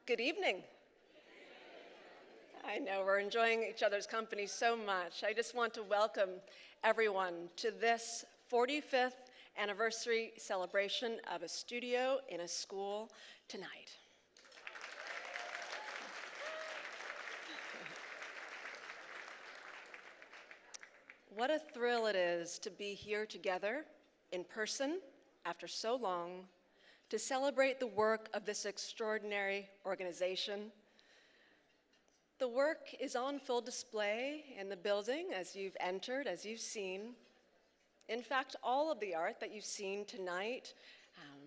Good evening. I know we're enjoying each other's company so much. I just want to welcome everyone to this 45th anniversary celebration of a studio in a school tonight. What a thrill it is to be here together in person after so long to celebrate the work of this extraordinary organization. The work is on full display in the building as you've entered, as you've seen. In fact, all of the art that you've seen tonight,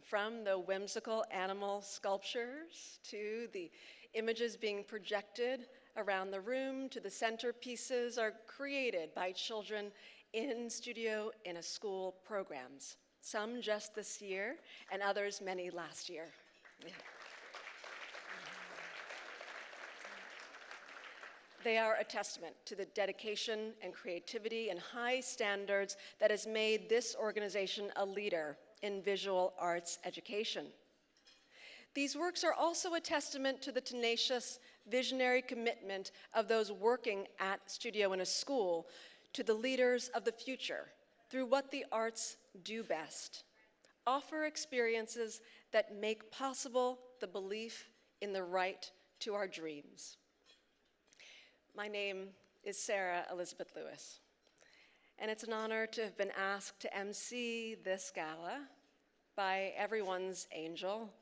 from the whimsical animal sculptures to the images being projected around the room to the centerpieces, are created by children in Studio in a School programs. Some just this year, and others many last year. Yeah. They are a testament to the dedication and creativity and high standards that has made this organization a leader in visual arts education. These works are also a testament to the tenacious, visionary commitment of those working at Studio in a School to the leaders of the future through what the arts do best: offer experiences that make possible the belief in the right to our dreams. My name is Sarah Elizabeth Lewis, and it's an honor to have been asked to MC this gala by everyone's angel,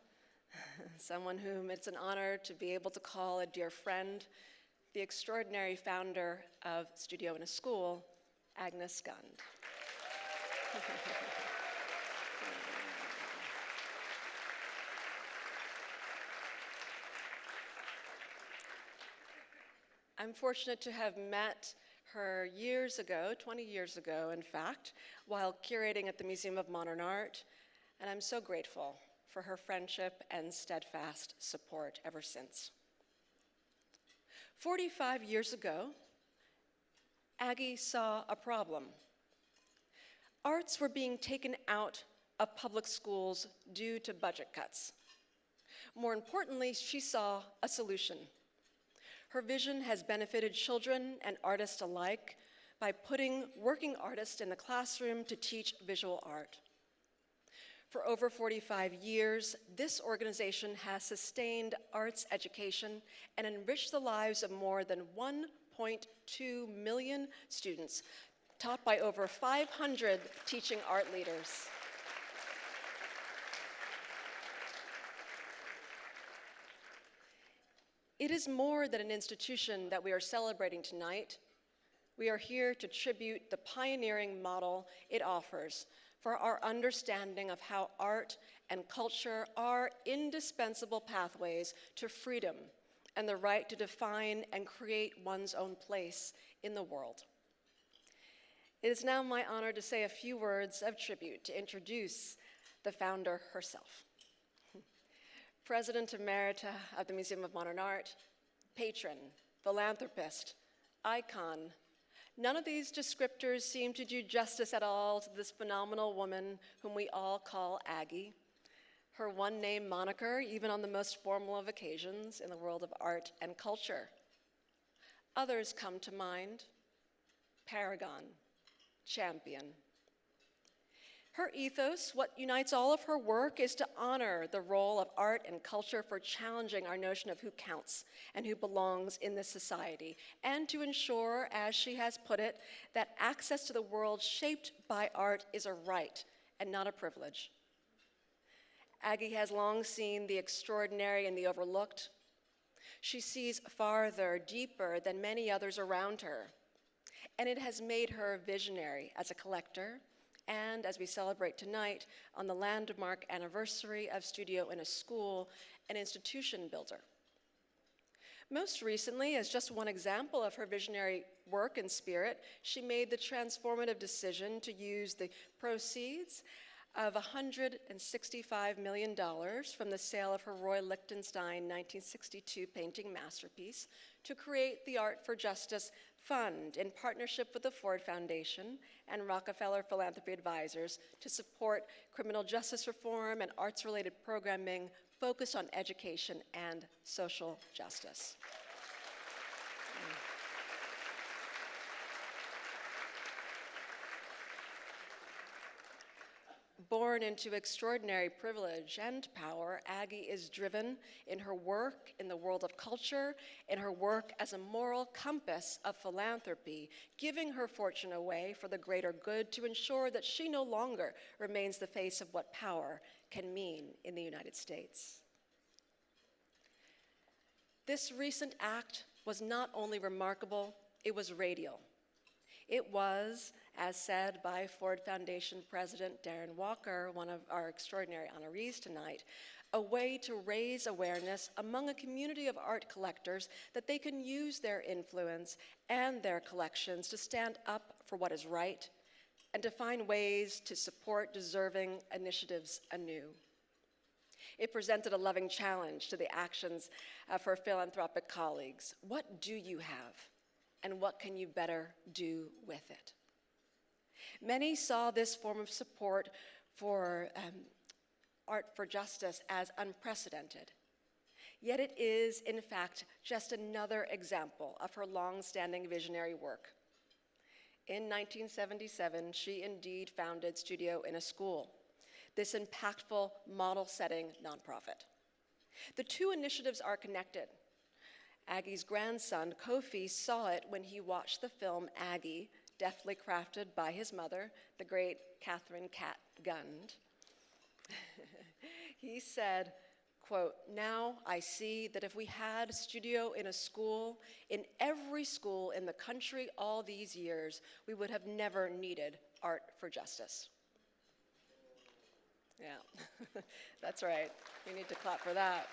someone whom it's an honor to be able to call a dear friend, the extraordinary founder of Studio in a School, Agnes Gund. I'm fortunate to have met her years ago, 20 years ago, in fact, while curating at the Museum of Modern Art, and I'm so grateful for her friendship and steadfast support ever since. 45 years ago, Aggie saw a problem. Arts were being taken out of public schools due to budget cuts. More importantly, she saw a solution. Her vision has benefited children and artists alike by putting working artists in the classroom to teach visual art. For over 45 years, this organization has sustained arts education and enriched the lives of more than 1.2 million students, taught by over 500 teaching art leaders. It is more than an institution that we are celebrating tonight. We are here to tribute the pioneering model it offers for our understanding of how art and culture are indispensable pathways to freedom and the right to define and create one's own place in the world. It is now my honor to say a few words of tribute to introduce the founder herself. President Emerita of the Museum of Modern Art, patron, philanthropist, icon. None of these descriptors seem to do justice at all to this phenomenal woman whom we all call Aggie. Her one-name moniker, even on the most formal of occasions in the world of art and culture. Others come to mind: paragon, champion. Her ethos, what unites all of her work, is to honor the role of art and culture for challenging our notion of who counts and who belongs in this society, and to ensure, as she has put it, that access to the world shaped by art is a right and not a privilege. Aggie has long seen the extraordinary and the overlooked. She sees farther, deeper than many others around her, and it has made her visionary as a collector, and as we celebrate tonight on the landmark anniversary of Studio in a School, an institution builder. Most recently, as just one example of her visionary work and spirit, she made the transformative decision to use the proceeds of $165 million from the sale of her Roy Lichtenstein 1962 painting masterpiece to create the Art for Justice fund, in partnership with the Ford Foundation and Rockefeller Philanthropy Advisors, to support criminal justice reform and arts-related programming focused on education and social justice. Born into extraordinary privilege and power, Aggie is driven in her work in the world of culture, in her work as a moral compass of philanthropy, giving her fortune away for the greater good to ensure that she no longer remains the face of what power can mean in the United States. This recent act was not only remarkable, it was radial. It was, as said by Ford Foundation President Darren Walker, one of our extraordinary honorees tonight, a way to raise awareness among a community of art collectors that they can use their influence and their collections to stand up for what is right and to find ways to support deserving initiatives anew. It presented a loving challenge to the actions of her philanthropic colleagues. What do you have? And what can you better do with it? Many saw this form of support for Art for Justice as unprecedented. Yet it is, in fact, just another example of her long-standing visionary work. In 1977, she indeed founded Studio in a School, this impactful model-setting nonprofit. The two initiatives are connected. Aggie's grandson, Kofi, saw it when he watched the film Aggie, deftly crafted by his mother, the great Catherine Cat Gund. He said, quote, "Now I see that if we had Studio in a School, in every school in the country all these years, we would have never needed Art for Justice." Yeah, that's right. We need to clap for that.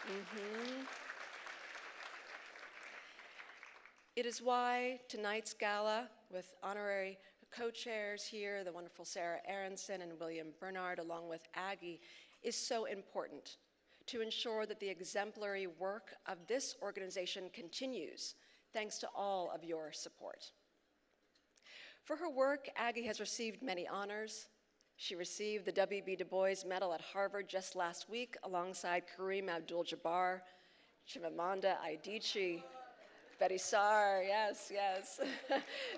It is why tonight's gala, with honorary co-chairs here, the wonderful Sarah Aronson and William Bernard, along with Aggie, is so important to ensure that the exemplary work of this organization continues, thanks to all of your support. For her work, Aggie has received many honors. She received the W.B. Du Bois Medal at Harvard just last week, alongside Kareem Abdul-Jabbar, Chimamanda Adichie, Betty Saar, yes, yes.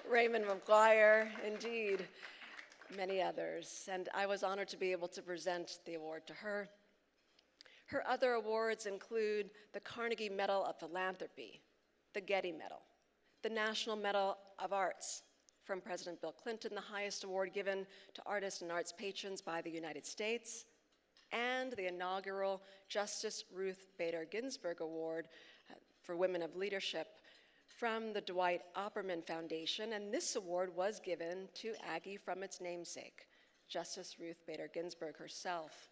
Raymond McGuire, indeed, many others. And I was honored to be able to present the award to her. Her other awards include the Carnegie Medal of Philanthropy, the Getty Medal, the National Medal of Arts from President Bill Clinton, the highest award given to artists and arts patrons by the United States, and the inaugural Justice Ruth Bader Ginsburg Award for Women of Leadership from the Dwight Opperman Foundation, and this award was given to Aggie from its namesake, Justice Ruth Bader Ginsburg herself.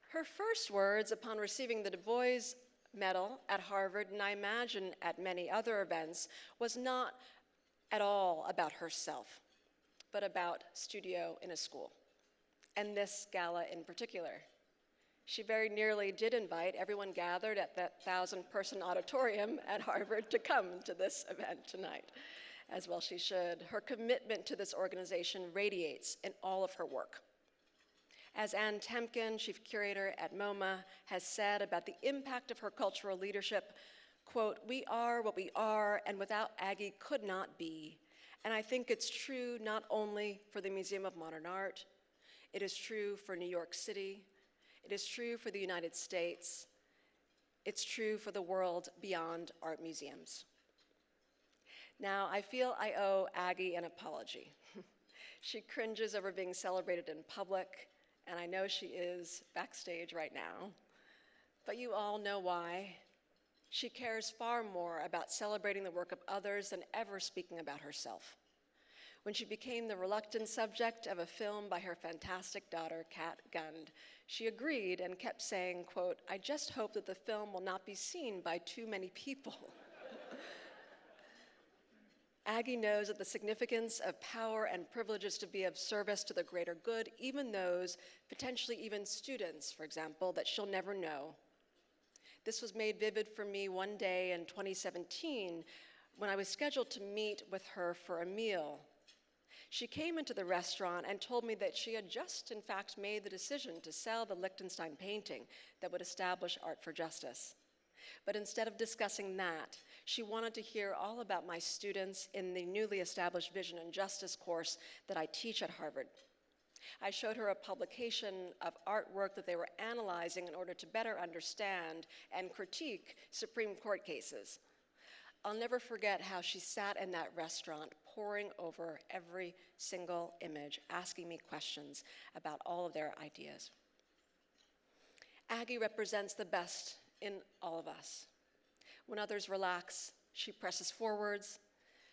Her first words upon receiving the Du Bois Medal at Harvard, and I imagine at many other events, was not at all about herself, but about Studio in a School, and this gala in particular. She very nearly did invite everyone gathered at that 1,000-person auditorium at Harvard to come to this event tonight, as well she should. Her commitment to this organization radiates in all of her work. As Ann Temkin, chief curator at MoMA, has said about the impact of her cultural leadership, quote, "We are what we are, and without Aggie could not be." And I think it's true not only for the Museum of Modern Art, it is true for New York City, it is true for the United States, it's true for the world beyond art museums. Now, I feel I owe Aggie an apology. She cringes over being celebrated in public, and I know she is backstage right now, but you all know why. She cares far more about celebrating the work of others than ever speaking about herself. When she became the reluctant subject of a film by her fantastic daughter, Kat Gund, she agreed and kept saying, quote, "I just hope that the film will not be seen by too many people." Aggie knows that the significance of power and privilege is to be of service to the greater good, even those, potentially even students, for example, that she'll never know. This was made vivid for me one day in 2017 when I was scheduled to meet with her for a meal. She came into the restaurant and told me that she had just, in fact, made the decision to sell the Lichtenstein painting that would establish Art for Justice. But instead of discussing that, she wanted to hear all about my students in the newly established Vision and Justice course that I teach at Harvard. I showed her a publication of artwork that they were analyzing in order to better understand and critique Supreme Court cases. I'll never forget how she sat in that restaurant poring over every single image, asking me questions about all of their ideas. Aggie represents the best in all of us. When others relax, she presses forwards.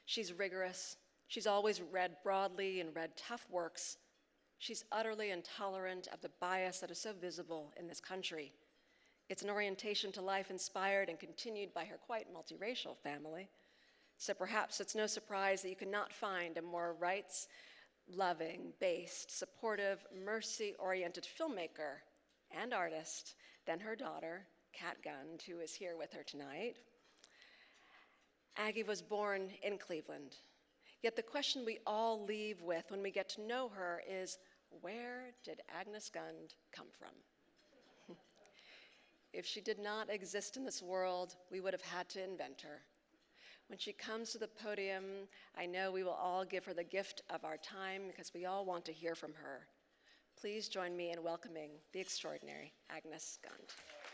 She's rigorous. She's always read broadly and read tough works. She's utterly intolerant of the bias that is so visible in this country. It's an orientation to life inspired and continued by her quite multiracial family. So perhaps it's no surprise that you cannot find a more rights-loving, based, supportive, mercy-oriented filmmaker and artist than her daughter, Kat Gund, who is here with her tonight. Aggie was born in Cleveland. Yet the question we all leave with when we get to know her is, where did Agnes Gund come from? If she did not exist in this world, we would have had to invent her. When she comes to the podium, I know we will all give her the gift of our time because we all want to hear from her. Please join me in welcoming the extraordinary Agnes Gund.